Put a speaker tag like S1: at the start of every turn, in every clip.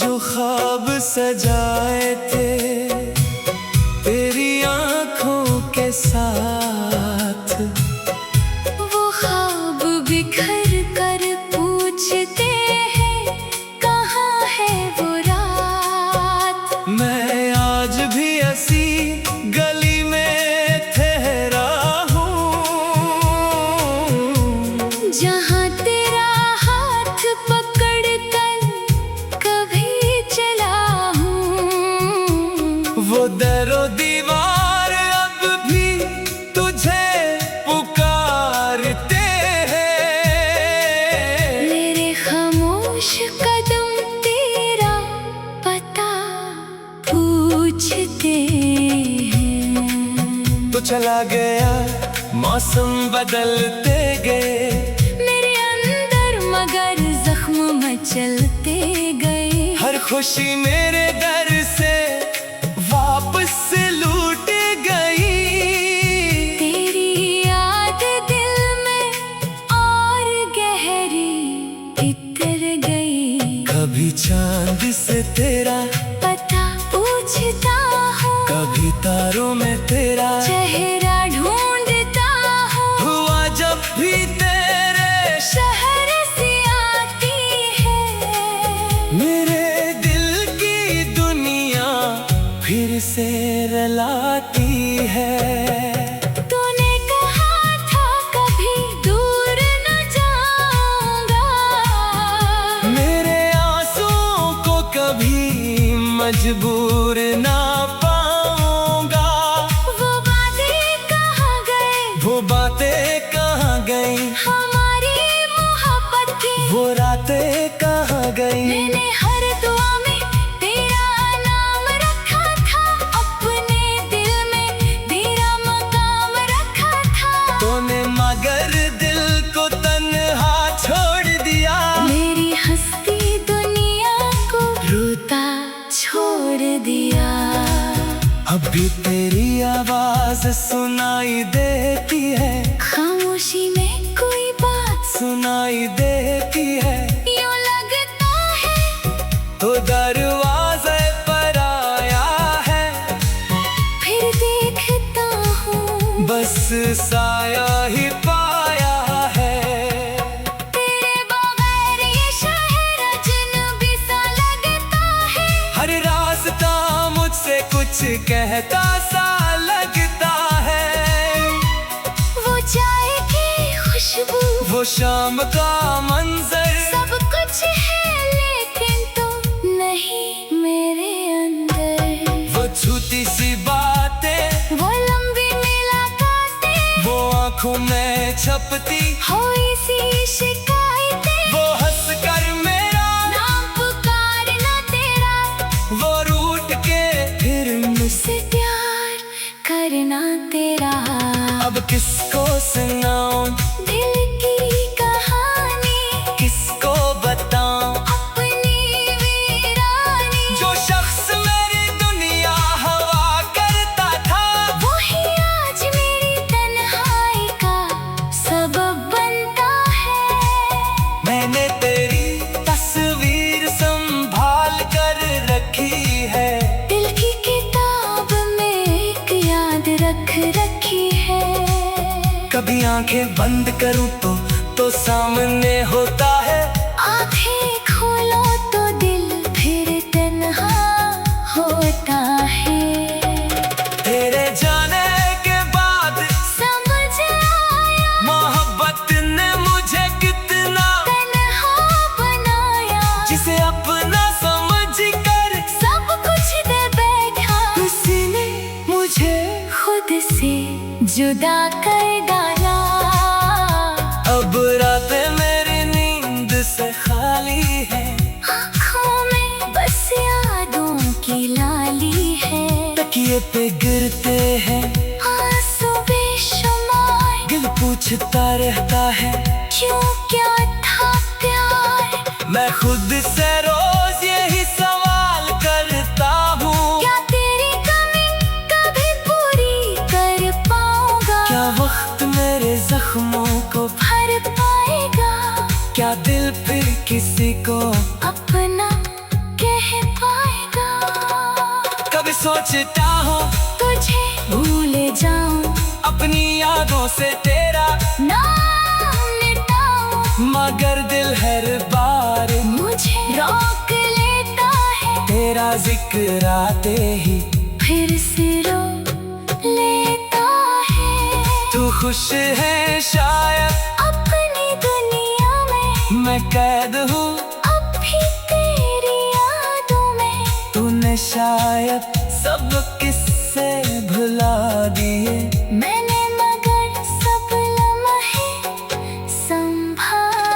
S1: जो ख्वाब सजाए थे तेरी आंखों के साथ,
S2: वो ख्वाब बिखर कर पूछते हैं कहाँ है वो रात।
S1: मैं आज भी ऐसी गली में ठहरा हूँ
S2: जहाँ तेरा हाथ पकड़ कर कभी चला हूँ।
S1: वो दरो दीवार अब भी तुझे पुकारते हैं।
S2: मेरे खामोश कदम तेरा पता पूछते हैं।
S1: तो चला गया मौसम बदलते गए,
S2: मेरे अंदर मगर जख्म मचलते गए।
S1: हर खुशी मेरे दर से वापस लूट गई।
S2: तेरी याद दिल में और गहरी उतर गई।
S1: कभी चांद से तेरा
S2: पता पूछता हूँ,
S1: कभी तारों में तेरा
S2: चेहरा ढूंढता हूँ।
S1: हुआ जब भी तेरे
S2: शहर से आती है
S1: मेरे दिल की दुनिया फिर से रलाती है।
S2: तूने कहा था कभी दूर न जाऊंगा,
S1: मेरे आंसुओं को कभी मजबूर ना पाऊंगा।
S2: वो बातें कहाँ गए,
S1: वो बातें कहाँ गई,
S2: हमारी मोहब्बत की
S1: वो रातें कहाँ गई।
S2: मैंने हर दुआ में तेरा नाम रखा था, अपने दिल में तेरा मकाम रखा था।
S1: तूने मगर दिल को तन्हा छोड़ दिया,
S2: मेरी हस्ती दुनिया को रोता छोड़ दिया।
S1: अब भी तेरी आवाज सुनाई देती है,
S2: खामोशी में कोई बात
S1: सुनाई देती है।
S2: यूं लगता है
S1: तो दरवाजे पर आया है,
S2: फिर देखता हूँ
S1: बस साया ही पाया है।
S2: तेरे बगैर ये शहर अजनबी सा लगता है।
S1: हर रास्ता मुझसे कुछ कहता सा लगता है।
S2: वो चाय की खुशबू,
S1: वो शाम का मंजर,
S2: सब कुछ है लेकिन तुम नहीं मेरे अंदर।
S1: वो छूती सी बातें,
S2: वो लंबी मुलाकातें,
S1: वो आंखों में छपती
S2: हुई सी शिकायतें।
S1: वो हंस कर मेरा
S2: नाम पुकारना तेरा,
S1: वो रूठ के फिर
S2: मुझसे प्यार करना तेरा।
S1: अब किसको सुनाऊं
S2: दिल की कहानी,
S1: किसको बताऊं
S2: अपनी वीरानी।
S1: जो शख्स मेरी दुनिया हवा करता था,
S2: वही आज मेरी तन्हाई का सबब बनता है।
S1: मैंने तेरी तस्वीर संभाल कर रखी है,
S2: दिल की किताब में एक याद रख रखी है।
S1: कभी आंखें बंद करूं तो सामने होता है।
S2: आंखें खोलो तो दिल फिर तन्हा होता है।
S1: तेरे जाने के बाद
S2: समझ आया
S1: मोहब्बत ने मुझे कितना
S2: तन्हा बनाया,
S1: जिसे अपना समझ कर
S2: सब कुछ दे बैठा।
S1: किसी ने मुझे
S2: खुद से जुदा कर डाला।
S1: अब रातें मेरी नींद से खाली है,
S2: आँखों में बस यादों की लाली है।
S1: तकिए पे गिरते हैं
S2: आंसू बेशुमार,
S1: दिल पूछता रहता है
S2: क्यों क्या था प्यार।
S1: मैं खुद से रोज यही सवाल करता हूँ,
S2: क्या तेरी कमी कभी पूरी कर पाऊंगा।
S1: क्या वक्त मेरे जख्मों को
S2: भर पाएगा,
S1: क्या दिल फिर किसी को
S2: अपना कह
S1: सोचता हूँ
S2: तुझे भूल जाऊं,
S1: अपनी यादों से तेरा
S2: नाम मिटाऊं,
S1: मगर दिल हर बार
S2: मुझे रोक लेता है,
S1: तेरा जिक्र आते ही
S2: फिर से रो लेता है।
S1: तू खुश है शायद
S2: अपनी दुनिया में,
S1: मैं कैद हूँ
S2: अब भी तेरी यादों में।
S1: तूने शायद सब किस्से भुला दिए,
S2: मैंने मगर सब लम्हे संभालिए।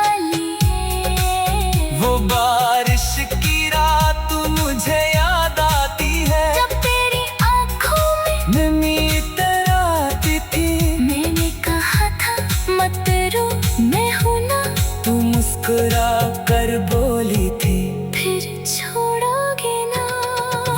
S1: वो बारिश की रात मुझे याद आती है,
S2: जब तेरी आँखों में
S1: नमी इतर आती थी।
S2: मैंने कहा था मत रो, मैं हूँ ना,
S1: तू मुस्कुरा कर बोली थी,
S2: फिर छोड़ोगे ना।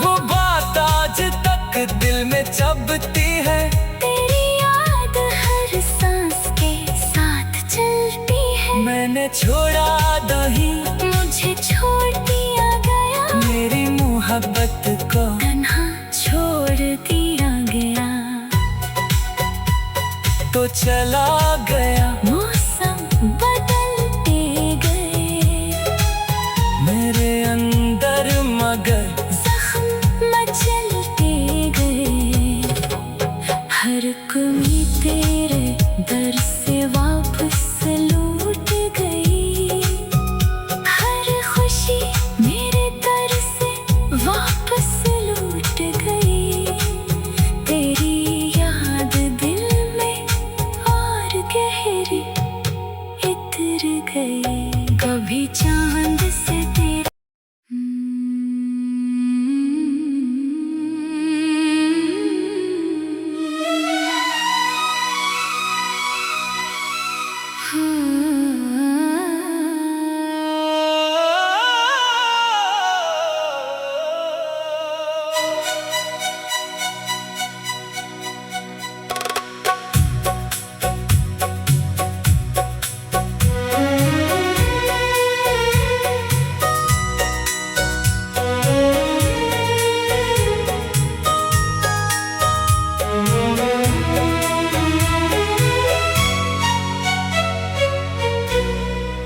S1: वो बात आज तक दिल में चुभती है,
S2: तेरी याद हर सांस के साथ चलती है।
S1: मैंने छोड़ा नहीं
S2: मुझे छोड़ दिया गया,
S1: मेरी मोहब्बत को
S2: तन्हा छोड़ दिया गया।
S1: तो चला गया
S2: मौसम बदलते गए,
S1: मेरे अंदर मगर
S2: जख्म मचलते गए। हर कमी तेरे दर से वापस लौट गई, हर खुशी मेरे दर से वापस लौट गई। तेरी याद दिल में और गहरी इतर गई। कभी चांद से तेरा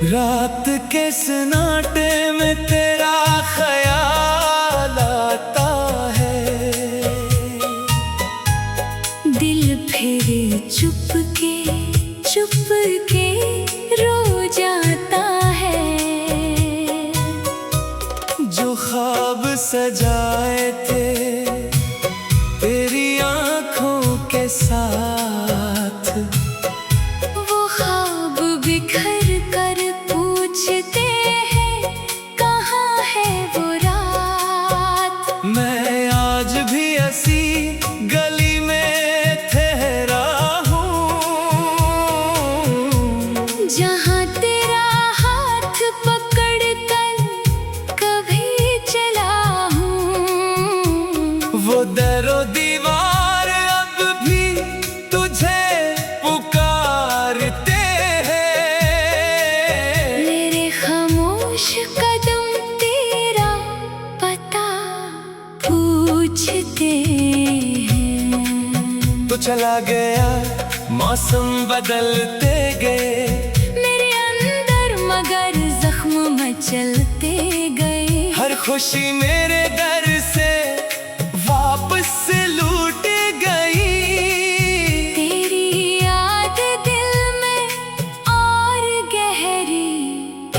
S1: रात के सन्नाटे में तेरा ख्याल आता है,
S2: दिल फिर चुप के रो जाता है।
S1: जो ख्वाब सजाए थे तेरी आंखों के साथ,
S2: वो ख्वाब बिखर कर पूछते हैं कहाँ है वो रात।
S1: मैं आज भी ऐसी गली में ठहरा हूँ,
S2: जहाँ तेरा हाथ पकड़ कर कभी चला हूँ।
S1: वो दरो दीवार अब भी तुझे पुकारते हैं,
S2: मेरे खामोश कदम तेरा पता पूछते हैं।
S1: तो चला गया मौसम बदलते गए,
S2: मेरे अंदर मगर जख्म मचलते गए।
S1: हर खुशी मेरे दर से वापस लूट गई।
S2: तेरी याद दिल में और गहरी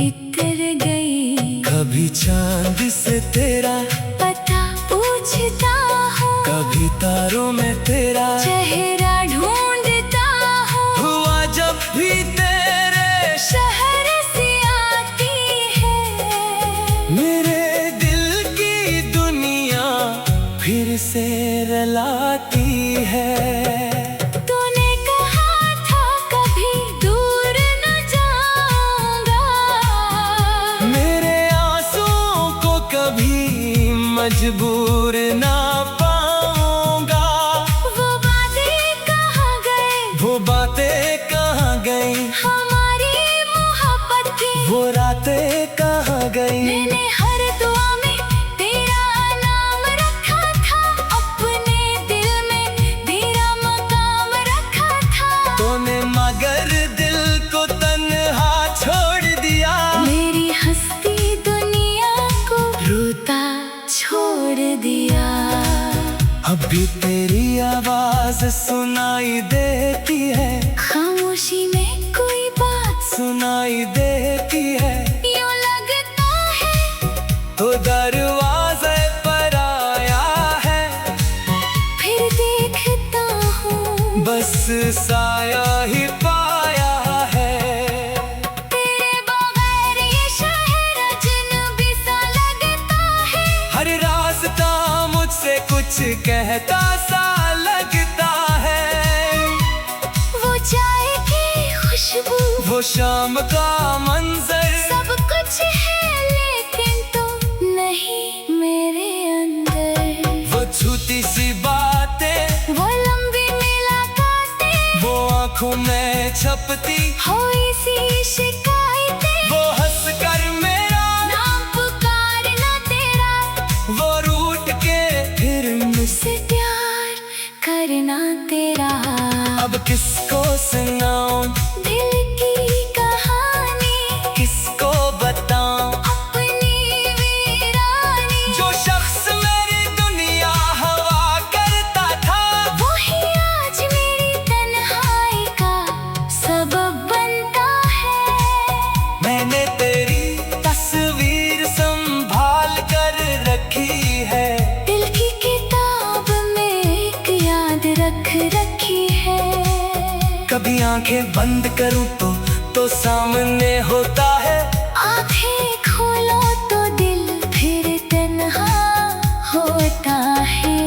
S2: इतर गई।
S1: कभी चांद से तेरा
S2: पता पूछता हूँ,
S1: कभी तारों में तेरा
S2: चेहरा ढूंढता हूँ।
S1: हुआ जब भी तेरे
S2: शहर से आती है,
S1: मेरे दिल की दुनिया फिर से रलाती है।
S2: तूने कहा था कभी दूर न जाऊंगा,
S1: मेरे आंसुओं को कभी मजबूर ना पाऊंगा।
S2: वो बातें कहाँ गए,
S1: वो बातें कहाँ गई,
S2: हमारी मोहब्बत की
S1: वो रातें कहाँ गई।
S2: मैंने हर दुआ में तेरा नाम रखा था।
S1: भी तेरी आवाज सुनाई देती है,
S2: खामोशी में कोई बात
S1: सुनाई देती है।
S2: यूं लगता है
S1: तो दरवाजे पर आया है,
S2: फिर देखता हूँ
S1: बस साया ही पाया है।
S2: तेरे बगैर ये शहर अजनबी सा लगता है।
S1: हर रास्ता मुझसे कुछ कहता सा लगता है।
S2: वो चाय की खुशबू,
S1: वो शाम का मंजर,
S2: सब कुछ है लेकिन तू नहीं मेरे अंदर।
S1: वो छोटी सी बातें,
S2: वो लंबी मुलाकातें,
S1: वो आंखों में छपती
S2: हुई सी शिकायतें,
S1: वो हंस कर मेरा
S2: नाम पुकारना तेरा,
S1: वो रूठ के फिर
S2: मुझसे प्यार करना तेरा।
S1: अब किसको सुनाऊं
S2: दिल की कहानी,
S1: किसको बताऊं
S2: अपनी वीरानी।
S1: जो शख्स मेरी दुनिया हवा करता था,
S2: वही आज मेरी तन्हाई का सबब बनता है।
S1: मैंने तेरी तस्वीर संभाल कर रखी है,
S2: दिल की किताब में एक याद रख रखी है।
S1: कभी आंखें बंद करूं तो सामने होता है।
S2: आंखें खोलो तो दिल फिर तन्हा होता है।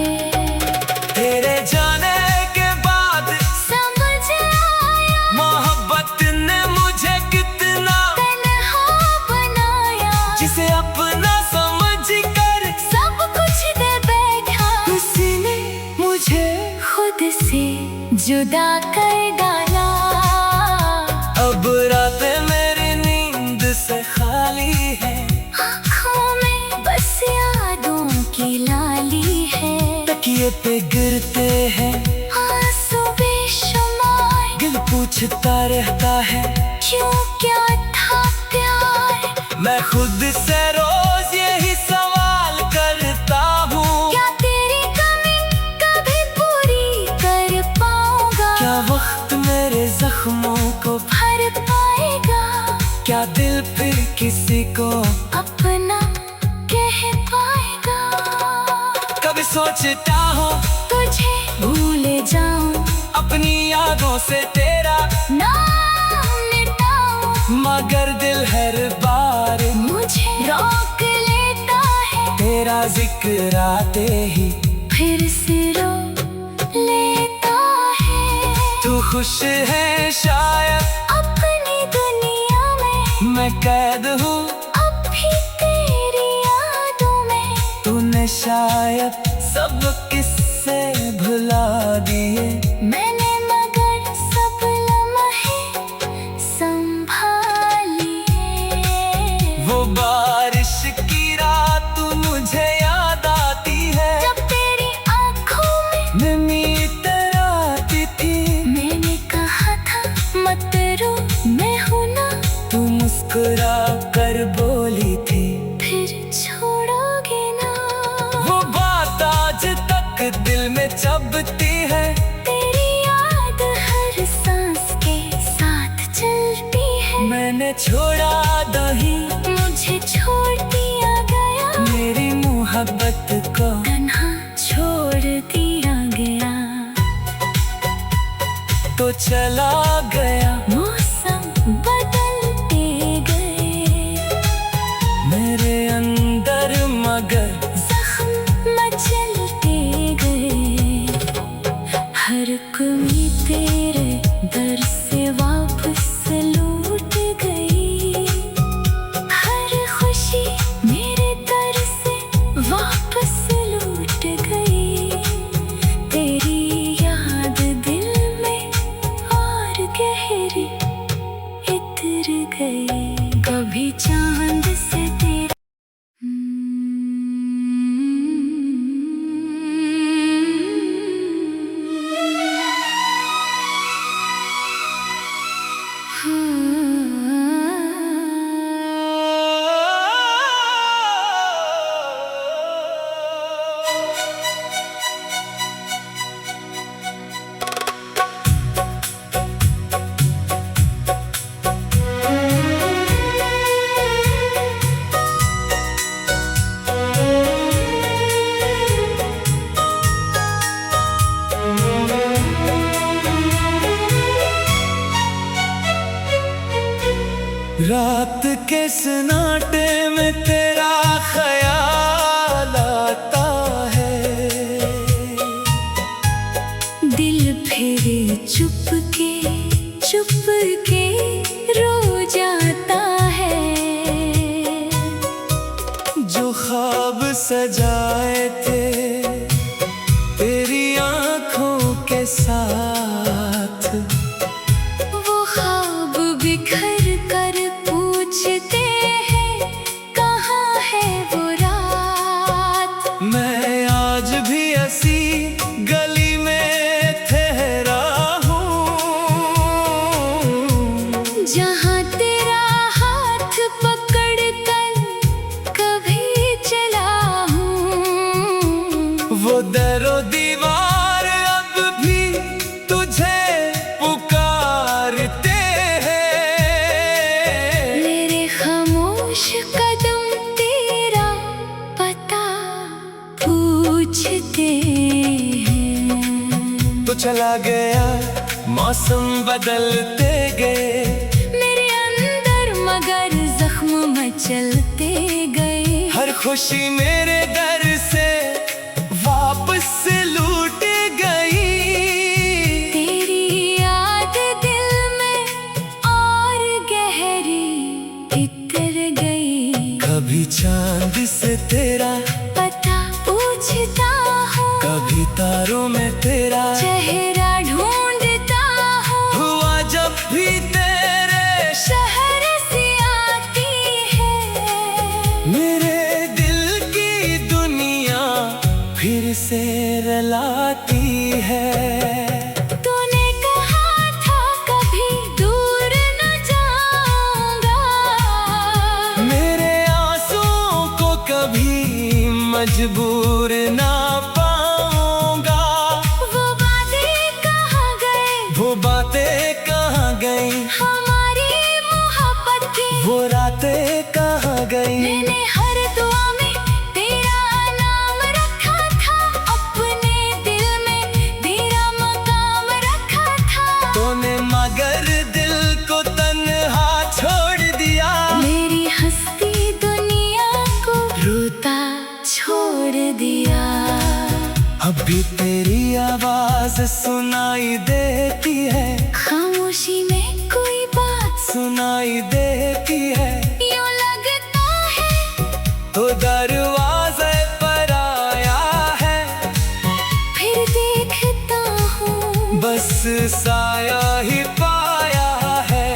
S1: तेरे जाने के बाद
S2: समझ आया
S1: मोहब्बत ने मुझे कितना
S2: तन्हा बनाया,
S1: जिसे अपना समझ कर
S2: सब कुछ दे बैठा,
S1: उसी ने मुझे
S2: खुद से जुदा कर डाला।
S1: अब रातें मेरी नींद से खाली है,
S2: आँखों में बस यादों की लाली है।
S1: तकिए पे गिरते हैं
S2: आंसू बेशुमार,
S1: दिल पूछता रहता है
S2: क्यों क्या था प्यार।
S1: मैं खुद से रोज यही सवाल करता हूँ,
S2: क्या तेरी कमी कभी पूरी कर पाऊंगा।
S1: क्या वक्त मेरे जख्मों को,
S2: भर पाएगा,
S1: क्या दिल फिर किसी को
S2: अपना कह पाएगा।
S1: कभी सोचता हूँ
S2: तुझे भूल जाऊं,
S1: अपनी यादों से तेरा
S2: नाम मिटाऊं,
S1: मगर दिल हर बार
S2: मुझे रोक लेता है।
S1: तेरा जिक्र आते ही
S2: फिर से रो लेता है।
S1: तू खुश है शायद,
S2: अपनी दुनिया में
S1: मैं कैद हूँ
S2: अब भी तेरी यादों में।
S1: तूने शायद सब किस्से भुला दिए,
S2: मैंने मगर सब लम्हे संभाले।
S1: वो बारिश की रात मुझे याद आती है,
S2: जब तेरी आंखों में
S1: नमी इतराती थी।
S2: मैंने कहा था मत रो, मैं हूं ना,
S1: तू मुस्कुरा कर बोली थी
S2: फिर छोड़ोगे ना।
S1: वो बात आज तक दिल में चुभती है,
S2: तेरी याद हर सांस के साथ चलती है।
S1: मैंने छोड़ा दही
S2: मुझे छोड़ दिया गया,
S1: मेरी मोहब्बत को
S2: तन्हा छोड़ दिया गया।
S1: तो चला गया,
S2: मौसम बदलते गए,
S1: मेरे अंदर मगर
S2: जख्म मचलते गए। हर कमी तेरे दर से वापस लौट गई, हर खुशी मेरे दर से वापस लौट गई। तेरी याद दिल में और
S1: के सन्नाटे में तेरा ख्याल आता है।
S2: दिल फिर चुप के रो जाता है।
S1: जो ख्वाब सजाए थे तेरी आंखों के साथ,
S2: वो ख्वाब बिखर कर पूछते हैं कहाँ है वो रात।
S1: मैं आज भी ऐसी गली में ठहरा हूँ
S2: जहाँ तेरा हाथ पकड़ कर कभी चला हूँ।
S1: वो दरो दीवार अब भी तुझे पुकारते हैं।
S2: मेरे खामोश कदम तेरा पता पूछते हैं।
S1: तो चला गया मौसम बदलते गए,
S2: मेरे अंदर मगर जख्म मचलते गए।
S1: हर खुशी मेरे दर से वापस लूट गई।
S2: तेरी याद दिल में और गहरी उतर गई।
S1: कभी चांद से तेरा
S2: पता पूछता हूँ,
S1: कभी तारों में तेरा
S2: चेहरा ढूंढता हूँ।
S1: हुआ जब भी तेरे
S2: शहर से आती है
S1: मेरे दिल की दुनिया फिर से रलाती है।
S2: तूने कहा था कभी दूर न जाऊंगा,
S1: मेरे आंसुओं को कभी मजबूर ना पाऊंगा।
S2: वो बातें कहाँ गए,
S1: वो बातें कहाँ गई,
S2: हमारी मोहब्बत की
S1: वो रातें कहाँ गई।
S2: मैंने हर दुआ में तेरा नाम रखा था, अपने दिल में तेरा मकाम रखा था।
S1: तूने मगर दिल को तन्हा छोड़ दिया,
S2: मेरी हस्ती दुनिया को रोता छोड़ दिया।
S1: अब भी तेरी आवाज सुनाई देती है,
S2: खामोशी में कोई बात
S1: सुनाई देती है।
S2: यूं लगता है
S1: तो दरवाजे पर आया है,
S2: फिर देखता हूँ
S1: बस साया ही पाया है।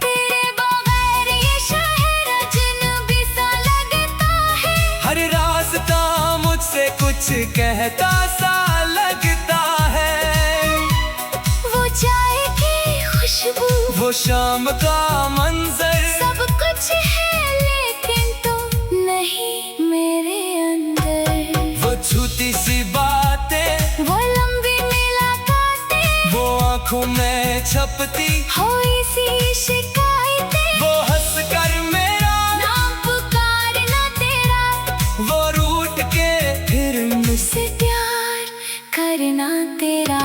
S2: तेरे बगैर ये शहर अजनबी सा लगता है।
S1: हर रास्ता मुझसे कुछ कहता सा लगता है।
S2: वो चाय की खुशबू,
S1: वो शाम का मंजर,
S2: सब कुछ है लेकिन तू नहीं मेरे अंदर।
S1: वो छोटी सी बातें,
S2: वो लंबी मुलाकातें,
S1: वो आंखों में छपती
S2: हुई सी शिकायतें।
S1: वो हंस कर मेरा
S2: नाम पुकारना तेरा,
S1: वो रूठ के फिर
S2: मुझसे प्यार करना तेरा।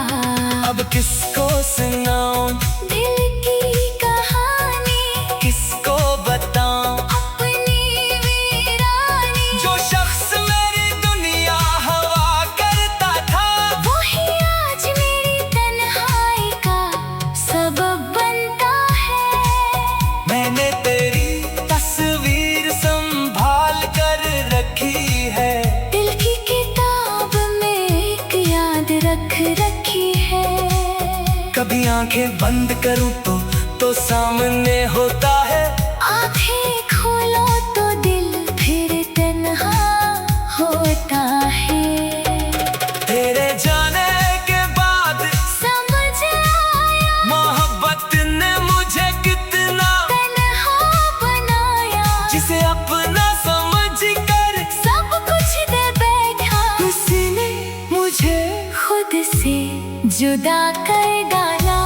S1: अब किसको सुनाऊं
S2: दिल की कहानी,
S1: किसको बताऊं
S2: अपनी वीरानी।
S1: जो शख्स मेरी दुनिया हवा करता था,
S2: वही आज मेरी तन्हाई का सबब बनता है।
S1: मैंने तेरी तस्वीर संभाल कर रखी है।
S2: दिल की किताब में एक याद रख रखी है।
S1: कभी आंखें बंद करूं तो सामने होता है।
S2: आंखें खोलो तो दिल फिर तन्हा होता है।
S1: तेरे जाने के बाद
S2: समझ आया
S1: मोहब्बत ने मुझे कितना
S2: तन्हा बनाया।
S1: जिसे अपना समझ कर
S2: सब कुछ दे बैठा,
S1: उसने मुझे
S2: खुद से जुदा कर डाला।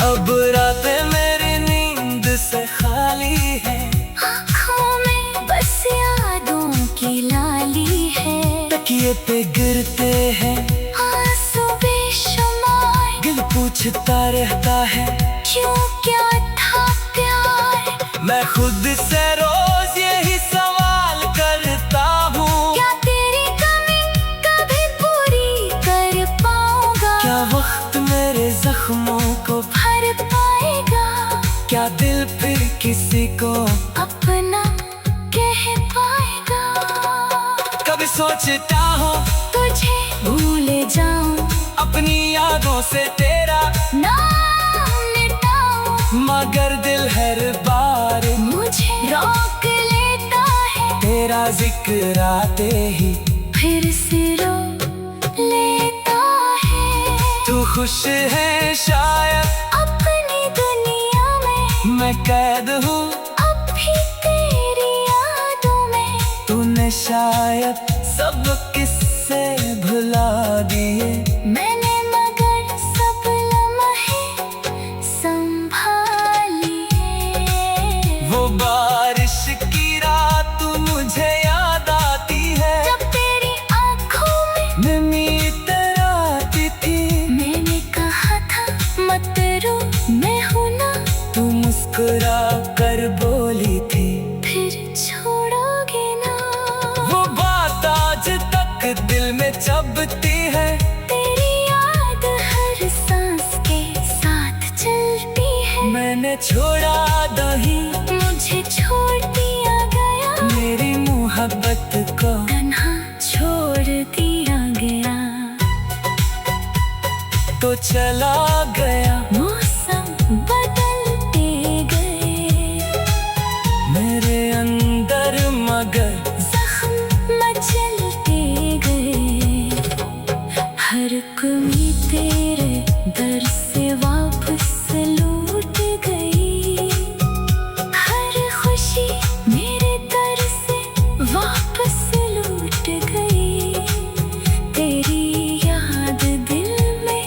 S1: अब रातें मेरी नींद से खाली है,
S2: आँखों में बस यादों की लाली है।
S1: तकिए पे गिरते हैं
S2: आंसू बेशुमार,
S1: दिल पूछता रहता है
S2: क्यों क्या था प्यार।
S1: मैं खुद से रोज यही सवाल करता हूँ,
S2: क्या तेरी कमी कभी पूरी कर पाऊंगा?
S1: क्या वक्त मेरे जख्मों को
S2: भर पाएगा?
S1: क्या दिल फिर किसी को
S2: अपना कह पाएगा?
S1: कभी सोचता हूँ
S2: तुझे भूल जाऊं,
S1: अपनी यादों से तेरा
S2: नाम मिटाऊं,
S1: मगर दिल हर बार
S2: मुझे रोक लेता है।
S1: तेरा जिक्र आते ही
S2: फिर से रो लेता है।
S1: तू खुश है शायद
S2: अपनी दुनिया में,
S1: मैं कैद हूँ
S2: अब भी तेरी यादों में।
S1: तूने शायद सब किस्से भुला दिए,
S2: मैंने मगर सब लम्हे संभालिए।
S1: वो बारिश की रात मुझे याद आती है,
S2: जब तेरी आँखों में
S1: नमी इतर आती थी।
S2: मैंने कहा था मत रो, मैं हूं ना।
S1: तू मुस्कुरा कर बोली थी,
S2: फिर छोड़ोगे ना?
S1: वो बात आज तक दिल में चुभती है।
S2: तेरी याद हर सांस के साथ चलती है।
S1: मैंने छोड़ा दही,
S2: मुझे छोड़ दिया गया,
S1: मेरी मोहब्बत को
S2: तन्हा छोड़ दिया गया।
S1: तो चला गया,
S2: मौसम बदलते गए,
S1: मेरे अंदर मगर
S2: जख्म मचलते गए। हर कमी तेरे दर से वापस लौट गई, हर खुशी मेरे दर से वापस लौट गई। तेरी याद दिल में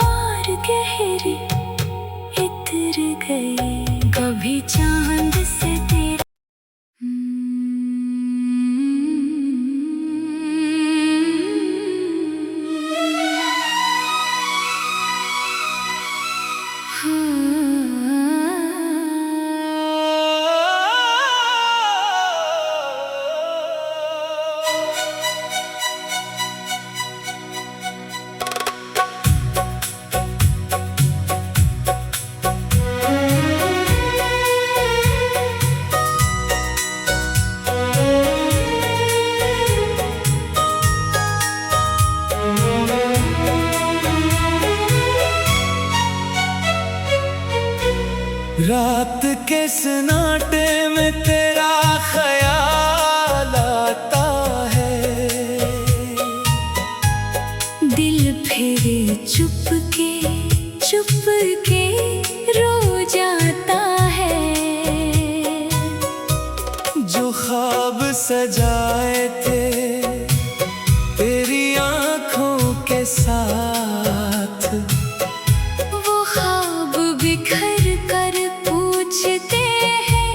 S2: और गहरी इतर गई। कभी चांद से तेरा
S1: रात के सन्नाटे में तेरा ख्याल आता है।
S2: दिल फिर चुप के रो जाता है।
S1: जो ख्वाब सजाए थे तेरी आंखों के साथ,
S2: वो ख्वाब बिखर कर पूछते हैं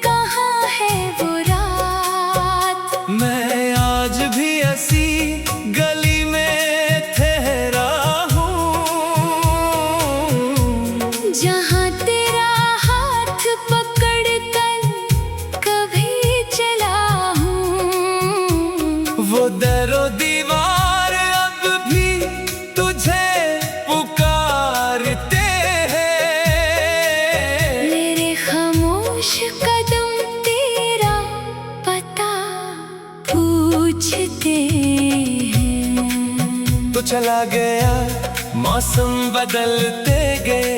S2: कहाँ है वो रात।
S1: मैं आज भी ऐसी गली में ठहरा हूँ,
S2: जहाँ तेरा हाथ पकड़ कर कभी चला हूँ।
S1: वो दरो दीवार अब भी तुझे पुकारते हैं।
S2: मेरे खामोश कदम तेरा पता पूछते हैं।
S1: तो चला गया, मौसम बदलते गए,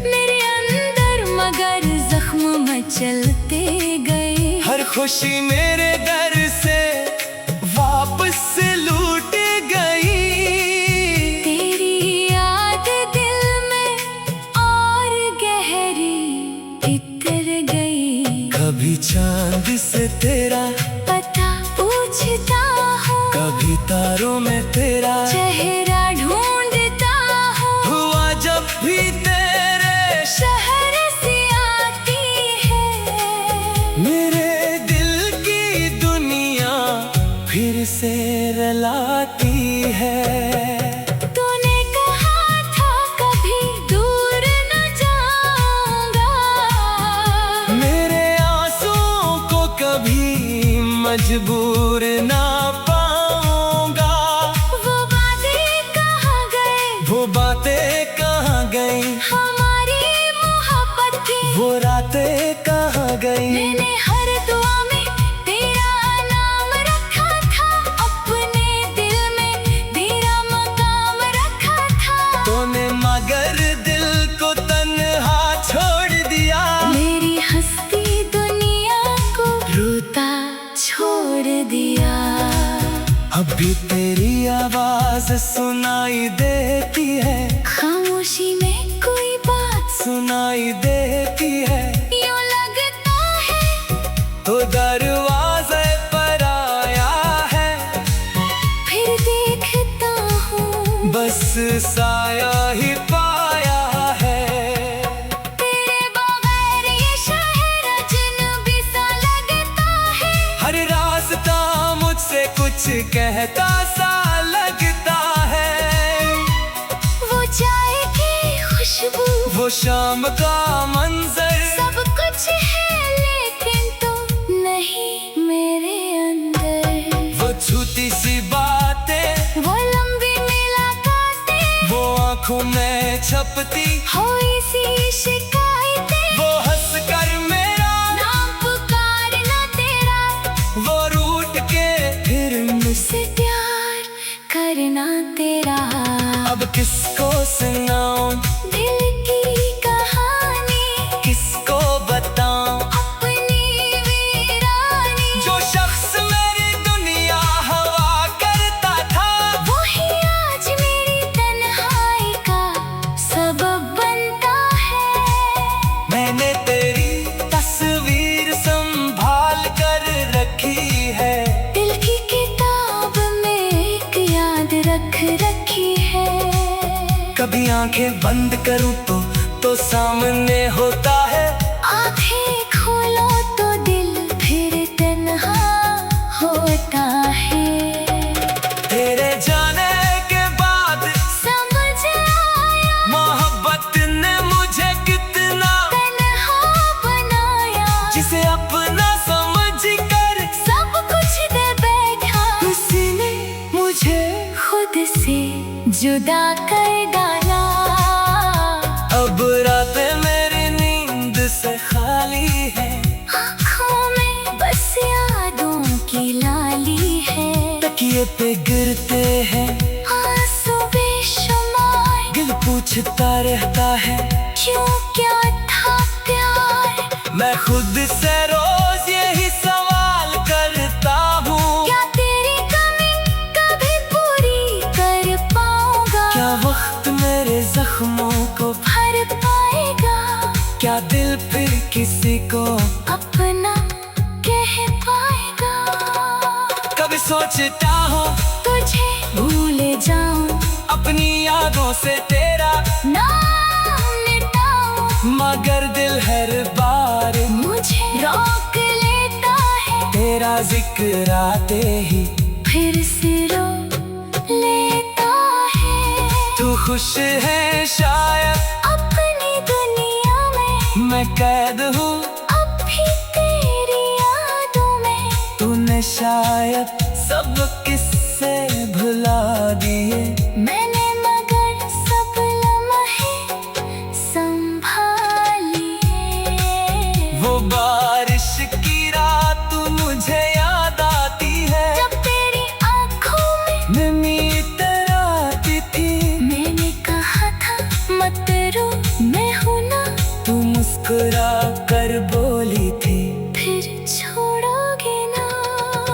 S2: मेरे अंदर मगर जख्म मचलते गए।
S1: हर खुशी मेरे दर से वापस लूट गई।
S2: तेरी याद दिल में और गहरी इतर गई।
S1: कभी चांद से तेरा
S2: पता पूछता हूँ,
S1: कभी तारों में तेरा
S2: चेहरा ढूंढता हूँ।
S1: हुआ जब भी तेरे
S2: शहर से आती है,
S1: मेरे दिल की दुनिया फिर से रलाती है।
S2: तूने कहा था कभी दूर न जाऊंगा।
S1: मजबूर ना पाऊंगा।
S2: वो बातें कहाँ गए,
S1: वो बातें कहाँ गई,
S2: हमारी मोहब्बत की
S1: वो रातें कहाँ गई।
S2: मैंने हर दुआ में तेरा नाम रखा था, अपने दिल में तेरा मकाम रखा था।
S1: तूने मगर दिल को तन्हा छोड़ दिया,
S2: मेरी हस्ती दुनिया को रोता छोड़ दिया।
S1: अभी तेरी आवाज सुनाई देती है,
S2: खामोशी में कोई बात
S1: सुनाई देती है।
S2: यूं लगता है
S1: तो दरवाजे पर आया है,
S2: फिर देखता हूँ
S1: बस साया ही पाया है।
S2: तेरे बगैर ये शहर अजनबी सा लगता है।
S1: हर रास्ता मुझसे कुछ कहता सा लगता है।
S2: वो चाय की खुशबू,
S1: वो शाम का मंजर,
S2: सब कुछ है लेकिन तू नहीं मेरे अंदर।
S1: वो छूती सी बातें,
S2: वो लंबी मुलाकातें,
S1: वो आंखों में छपती,
S2: हुई सी शिकायतें,
S1: वो हंस कर मेरा
S2: नाम पुकारना तेरा,
S1: वो रूठ के फिर
S2: मुझसे प्यार करना तेरा।
S1: अब किसको सुनाऊं
S2: दिल की कहानी,
S1: किसको बताऊं,
S2: अपनी वीरानी।
S1: जो शख्स मेरी दुनिया हवा करता था,
S2: वही आज मेरी तन्हाई का सबब बनता है।
S1: मैंने तेरी तस्वीर संभाल कर रखी है,
S2: दिल की किताब में एक याद रख रखी है।
S1: कभी आंखें बंद करूं तो सामने होता है।
S2: आंखें खोलो तो दिल फिर तन्हा होता है।
S1: तेरे जाने के बाद
S2: समझ आया
S1: मोहब्बत ने मुझे कितना
S2: तन्हा बनाया,
S1: जिसे अपना समझ कर
S2: सब कुछ दे बैठा,
S1: उसने मुझे
S2: खुद से जुदा कर डाला।
S1: अब रातें मेरी नींद से खाली है,
S2: आँखों में बस यादों की लाली है।
S1: तकिए पे गिरते हैं
S2: आंसू बेशुमार,
S1: दिल पूछता रहता है
S2: क्यों क्या था प्यार।
S1: मैं खुद से रोज यही सवाल करता हूँ,
S2: क्या तेरी कमी कभी पूरी कर पाऊंगा,
S1: क्या वक्त मेरे जख्मों को,
S2: भर पाएगा,
S1: क्या दिल फिर किसी को
S2: अपना कह पाएगा।
S1: कभी सोचता हूँ
S2: तुझे भूल जाऊं,
S1: अपनी यादों से तेरा
S2: नाम मिटाऊं,
S1: मगर दिल हर बार
S2: मुझे रोक लेता है,
S1: तेरा जिक्र आते ही
S2: फिर से रो लेता है।
S1: तू खुश है शायद
S2: अपनी दुनिया में
S1: मैं कैद हूँ,
S2: अब भी तेरी यादों में।
S1: तूने शायद सब किस्से भुला दिए,
S2: मैंने मगर सब लम्हे संभालिए।
S1: वो बारिश की रात मुझे याद आती है,
S2: जब तेरी आंखों में
S1: नमी इतर आती थी।
S2: मैंने कहा था मत रो, मैं हूं ना,
S1: तू मुस्कुरा कर बोली थी,
S2: फिर छोड़ोगे ना।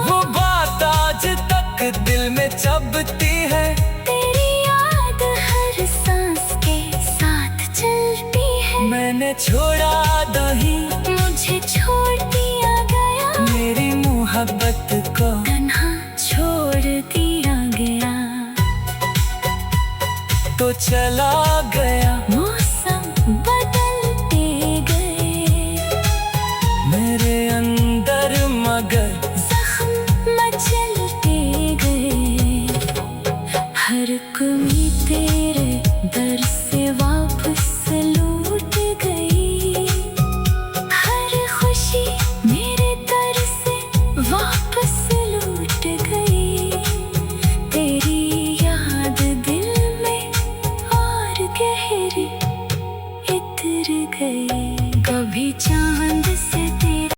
S1: वो बात आज तक दिल में चबती है,
S2: तेरी याद हर सांस के साथ चलती है।
S1: मैंने छोड़ा दही
S2: मुझे छोड़ दिया गया,
S1: मेरी मोहब्बत को
S2: तन्हा छोड़ दिया गया।
S1: तो चला गया,
S2: मौसम बदलते गए,
S1: मेरे अंदर मगर